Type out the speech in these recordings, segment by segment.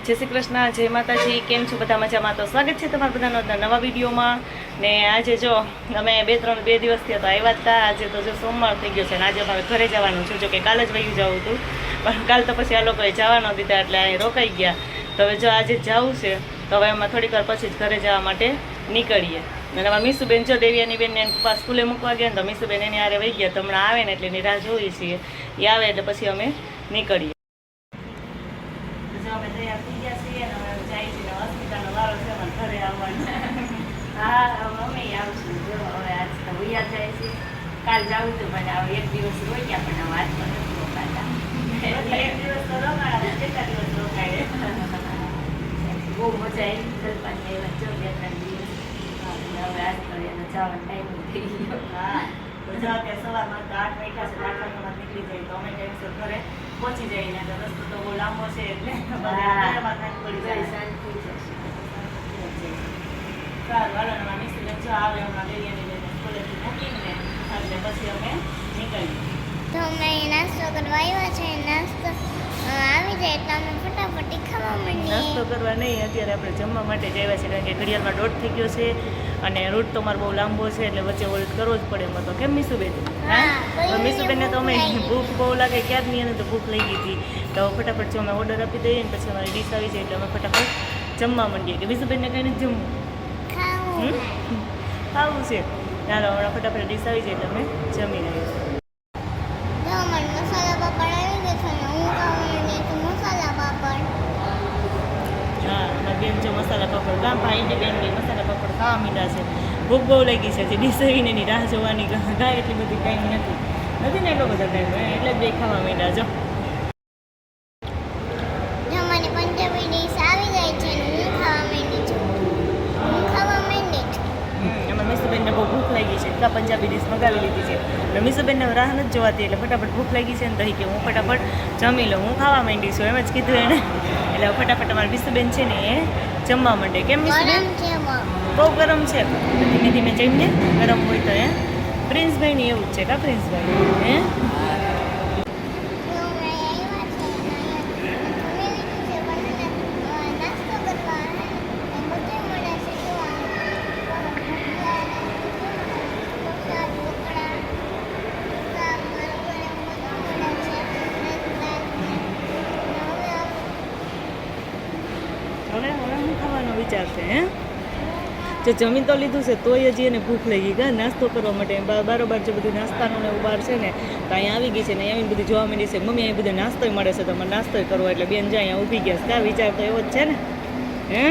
જય શ્રી કૃષ્ણ, જય માતાજી. કેમ છો બધા? મજામાં? તો સ્વાગત છે તમારા બધાનો નવા વિડીયોમાં. ને આજે જો અમે બે દિવસથી તો આવ્યા હતા. આજે તો જો સોમવાર થઈ ગયો છે ને આજે અમારે ઘરે જવાનું છે. જો કે કાલે જ વયું જવું હતું, પણ કાલ તો પછી આ લોકોએ જવા ન દીધા એટલે અહીં રોકાઈ ગયા. તો હવે જો આજે જવું છે તો હવે અમે થોડીક વાર પછી જ ઘરે જવા માટે નીકળીએ. અને અમારા મીસુબેન જો દેવિયાની બેનને પપ્પા સ્કૂલે મૂકવા ગયા ને તો મીસુબેન એની હારે વહી ગયા. તો હમણાં આવે ને એટલે એની રાહ જોઈએ છીએ. એ આવે એટલે પછી અમે નીકળીએ. અમે તૈયાર થઈ ગયા છીએ અને હવે જાય છે ને હોસ્પિટલનો વારો છે અમારે ઘરે આવવાનો. હા મમ્મી આવશું. જો હવે આજ તો વૈયા જાય છે. કાલ જવું હતું પણ હવે એક દિવસ રોઈ ગયા પણ હવે આજ પણ નથી રોકાતા. એક દિવસ તો રોકાણા, કેટલા દિવસ રોકાય. બહુ મજા આવી. જલપાની આવ્યા જો 2-3 દિવસ. હવે આજ તો એને જવાનો ટાઈમ થઈ ગયો. હા તો જો અત્યારે સવારમાં તો 8 વાગ્યા છે. 8 વાગ્યામાં નીકળી જાય તો અમે ટાઈમસર ઘરે પહોંચી જઈને. તો રસ્તો તો બહુ લાંબો છે એટલે પડી જાય. સારું હાલો ને મિસ્ત્રી જો આવે હમણાં ડેરિયાની લઈને સ્કૂલેથી મૂકીને એટલે પછી અમે નીકળીએ. તો અમે નાસ્તો કરવા આવ્યા છે. નાસ્તો આવી જાય તો અમે ફટાફટ ખાવા માંડીએ. નાસ્તો કરવા નહીં, અત્યારે આપણે જમવા માટે જ આવ્યા છે કારણ કે ઘડિયાળમાં 1:30 થઈ ગયો છે અને રૂટ તો મારો બહુ લાંબો છે એટલે વચ્ચે હોલ્ડ કરવો જ પડે એમાં. તો કેમ મીસુબેન? હા મીસુબેનને તો અમે ભૂખ બહુ લાગે ક્યારની એને તો ભૂખ લઈ ગઈ હતી. તો ફટાફટ જો અમે ઓર્ડર આપી દઈએ ને પછી અમારી ડીશ આવી જાય એટલે અમે ફટાફટ જમવા માંડીએ. કે મીસુબેનને કંઈ નથી જમવું, ખાવું છે. ચાલો હમણાં ફટાફટ ડીશ આવી જાય એટલે અમે જમી લઈએ. મસાલા પાપડ આવી ગયા છે ને હું ખાવા માંડી તો મસાલા પાપડ. હા મારી બેન જો મસાલા પાપડ ગામ ભાઈને બેન બી મસાલા પાપડ ખાવા માંડ્યા છે. ભૂખ બહુ લાગી છે. જે ડીશ આવીને એની રાહ જોવાની ગાય એટલી બધી ટાઈમ નથી ને એટલો બધો ટાઈમ એટલે બે ખાવા માંડ્યા. જો મને પંજાબી ડીશ આવી ગઈ છે ને હું ખાવા માંડી છું. હું ખાવા માંડી છું. એમાં મીસુબેનને બહુ ભૂખ લાગી છે એટલા પંજાબી ડીશ મગાવી લીધી છે. એટલે મીસુબેનને રાહ નથી જોવાતી એટલે ફટાફટ ભૂખ લાગી છે ને તો કે હું ફટાફટ જમી લઉં, હું ખાવા માંડી છું એમ જ કીધું એને. એટલે ફટાફટ અમારી મીસુબેન છે ને એ જમવા માંડે. કેમ મીસુબેન? બહુ ગરમ છે. ધીમે ધીમે જઈને ગરમ હોય તો પ્રિન્સભાઈની એવું જ છે કા પ્રિન્સભાઈ હે? ખાવાનો વિચાર છે હે? જો જમી તો લીધું છે તોય હજી એને ભૂખ લાગી ગઈ નાસ્તો કરવા માટે. બારોબાર જે બધું નાસ્તાનું ને એવું બહાર છે ને તો અહીંયા આવી ગઈ છે ને અહીંયા બધી જોવા માંડી છે. મમ્મી અહીં બધો નાસ્તોય મળે છે તો મને નાસ્તોય કરવો એટલે બેન જાય અહીંયા ઊભી ગયા. ક્યાં વિચાર તો એવો જ છે ને હે?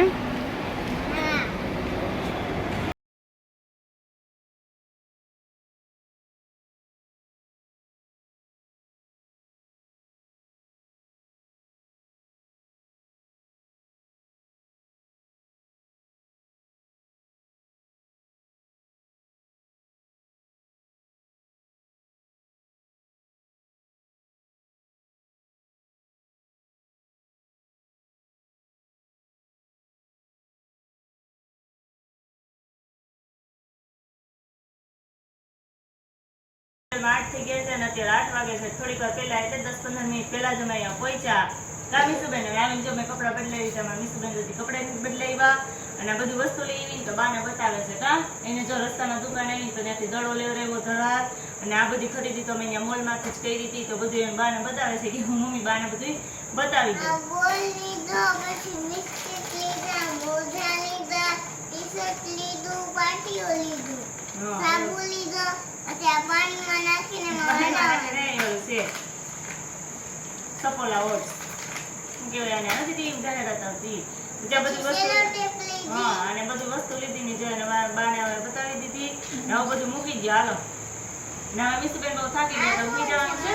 આઠ થઈ ગયા છે ને અત્યારે 8 વાગે છે. થોડીક વાર પહેલા એટલે 10-15 મિનિટ પહેલા જ અમે અહીંયા પહોંચ્યા. કા મીસુબેન હવે આવીને જો મેં કપડાં બદલાવી દીધા. મીસુબેન હજી કપડાં બદલાવ્યા અને બધું વસ્તુ લઈ આવીને તો બાને બતાવે છે કા એને જો રસ્તામાં દુકાન આવી તો ત્યાંથી દડો લેવડાવ્યો ધરાર અને આ બધી ખરીદી તો મેં અહીંયા મોલમાંથી જ કરી હતી. તો બધું એને બાને બતાવે છે કે હું મમ્મી બાને બધું બતાવી દઉં. સાબુ લીધો અત્યારે પાણીમાં નાખીને સપોલા ઓટ્સ શું કહેવાય આને? નથી જાહેરાત આવતી ત્યાં બધી વસ્તુ. હા અને બધી વસ્તુ લીધી ને જો બાને હવે બતાવી દીધી ને હવે બધું મૂકી દો. હાલો ને હવે મીસુબેન બહુ થાકી ગયા તો મૂકી જવાનું છે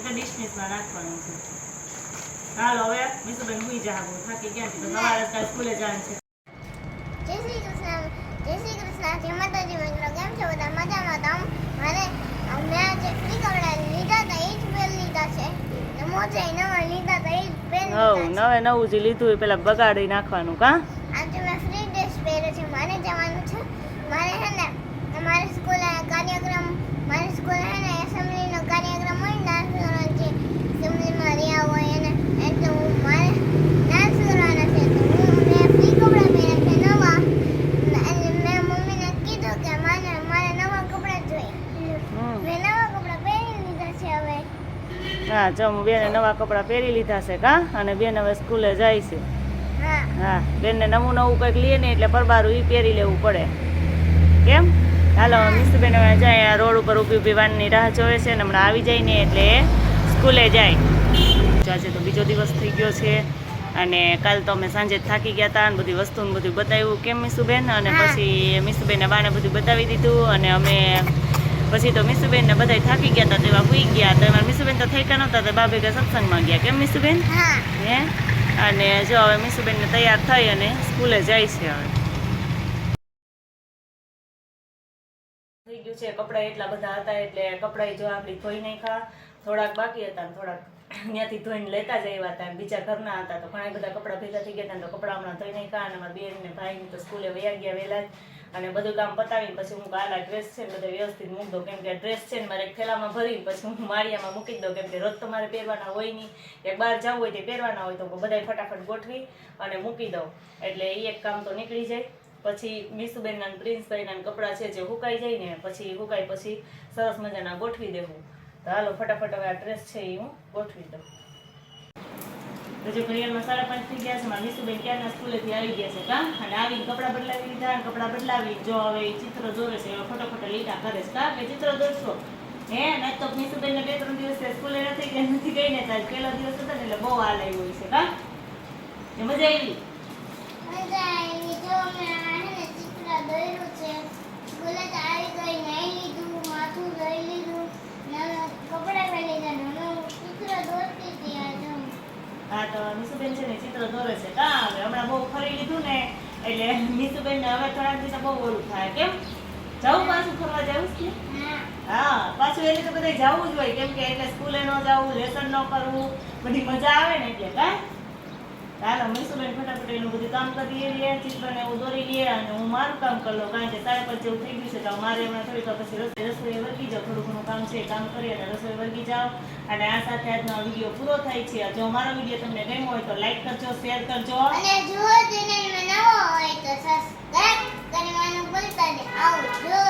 તો ડિશમિસમાં નાખવાનું છે. હાલો હવે મીસુબેન મૂકી જા. બહુ થાકી ગયા તો સવારે કાલે સ્કૂલે જવાનું છે. જય શ્રી કૃષ્ણ. જય માતાજી મિત્રો. કેમ છો બધા? મજામાં? તો મારે મેં આજે ફ્રી કપડા લીધા હતા એ જ પહેર લીધા છે. મોજે નવા લીધા હતા એ જ પહેર લીધા છે. નવું જે લીધું એ પેલા બગાડી નાખવાનું કા? આજે મેં ફ્રી ડ્રેસ પહેર્યો છે. મારે જવાનું છે. મારે હે ને અમારી સ્કૂલે કાર્યક્રમ મારી સ્કૂલે હે ને એસેમ્બલીનો કાર્યક્રમ હોય ને ડાન્સ જે એસેમ્બલીમાં રહ્યા હોય એને એટલે હું જો બેને નવા કપડાં પહેરી લીધા છે કા અને બેન હવે સ્કૂલે જાય છે હા હા બેનને નવું નવું કંઈક લઈએ ને એટલે પરબારું એ પહેરી લેવું પડે કેમ હાલો મિસુબેન હવે જાય રોડ ઉપર ઊભી ઊભી વાનની રાહ જોવે છે ને હમણાં આવી જાય ને એટલે એ સ્કૂલે જાય આજે તો બીજો દિવસ થઈ ગયો છે અને કાલ તો અમે સાંજે થાકી ગયા હતા અને બધી વસ્તુને બધું બતાવ્યું કેમ મિસુબેન અને પછી મિસુબેનને બાને બધું બતાવી દીધું અને અમે પછી તો મિસુબેન ને બધા થાકી ગયા હતા તેવા સુઈ ગયા તો એમાં મિસુબેન તો થઈ ગયા નહોતા તો બા ભેગા સત્સંગમાં ગયા કેમ મિસુબેન હા હે અને જો હવે મિસુબેનને તૈયાર થઈ અને સ્કૂલે જાય છે હવે થઈ ગયું છે કપડાં એટલા બધા હતા એટલે કપડાં જો આપણી ધોઈ નાખ્યા થોડાક બાકી હતા ને થોડાક ત્યાંથી ધોઈને લેતા જ આવ્યા હતા બીજા ઘરના હતા તો ઘણા બધા કપડાં ભેગા થઈ ગયા હતા તો કપડાં હમણાં ધોઈ નાખ્યા અને મારા બેન ને ભાઈ તો સ્કૂલે વયા ગયા વહેલા અને બધું કામ પતાવીને પછી હું કાલા ડ્રેસ છે ને બધા વ્યવસ્થિત મૂકી દઉં કેમ કે ડ્રેસ છે ને મારે એક થેલામાં ભરી પછી હું માળિયામાં મૂકી દઉં કેમ કે રોજ તો મારે પહેરવાના હોય નહીં એક બહાર જવું હોય તે પહેરવાના હોય તો બધા ફટાફટ ગોઠવી અને મૂકી દઉં એટલે એ એક કામ તો નીકળી જાય પછી મિસુબેનના પ્રિન્સભાઈના કપડાં છે જે હુકાઈ જાય ને પછી હુકાઈ પછી સરસ મજાના ગોઠવી દેવું તો હાલો ફટાફટ હવે આ ડ્રેસ છે એ હું ગોઠવી દઉં તો જે ઘડિયાળમાં 5:30 થઈ ગયા છે મારા મિસુબેન ક્યારના સ્કૂલેથી આવી ગયા છે કા અને આવીને કપડાં બદલાવી લીધા અને કપડાં બદલાવી જો હવે એ ચિત્ર દોરે છે હવે ફટોફટ લીટા કરે છે કા કે ચિત્ર દોરશો હે ને તો મિસુબેનને 2-3 દિવસ સ્કૂલે નથી ગઈ ને તાર પહેલો દિવસ હતો ને એટલે બહુ હાલ આવી હોય છે કા એ મજા આવી મજા આવી જો મેં આને ચિત્ર દોર્યું છે સ્કૂલે તો આવી ગઈ નાઈ લીધું માથું ધોઈ લીધું કપડાં પહેરી લીધા ચિત્ર દોરતી હતી આજે હા તો મિસુબેન છે ને ચિત્ર દોરે છે કા હવે હમણાં બહુ ફરી લીધું ને એટલે મિસુબેન ને હવે થોડાક દિવસ બહુ ઓલું થાય કેમ જવું પાછું ફરવા જવું છે હા હા પાછું એટલે તો બધા જવું જ હોય કેમ કે એટલે સ્કૂલે ન જવું લેસન ન કરવું બધી મજા આવે ને એટલે કા ચાલો મિસુબેન ફટાફટ એનું બધું કામ કરી લઈએ ચિત્રને એવું દોરી લઈએ અને હું મારું કામ કરી લઉં કારણ કે 5:30 જેવું થઈ ગયું છે તો મારે હમણાં થોડીક વાર પછી રસોઈ વર્ગી જાઓ થોડું ઘણું કામ છે એ કામ કરી અને રસોઈ વર્ગી જાઓ અને આ સાથે આજનો વિડીયો પૂરો થાય છે જો મારો વિડીયો તમને ગમ્યો હોય તો લાઈક કરજો શેર કરજો અને જો ચેનલમાં નવો હોય તો સબસ્ક્રાઇબ કરવાનું ભૂલતા નહીં આવજો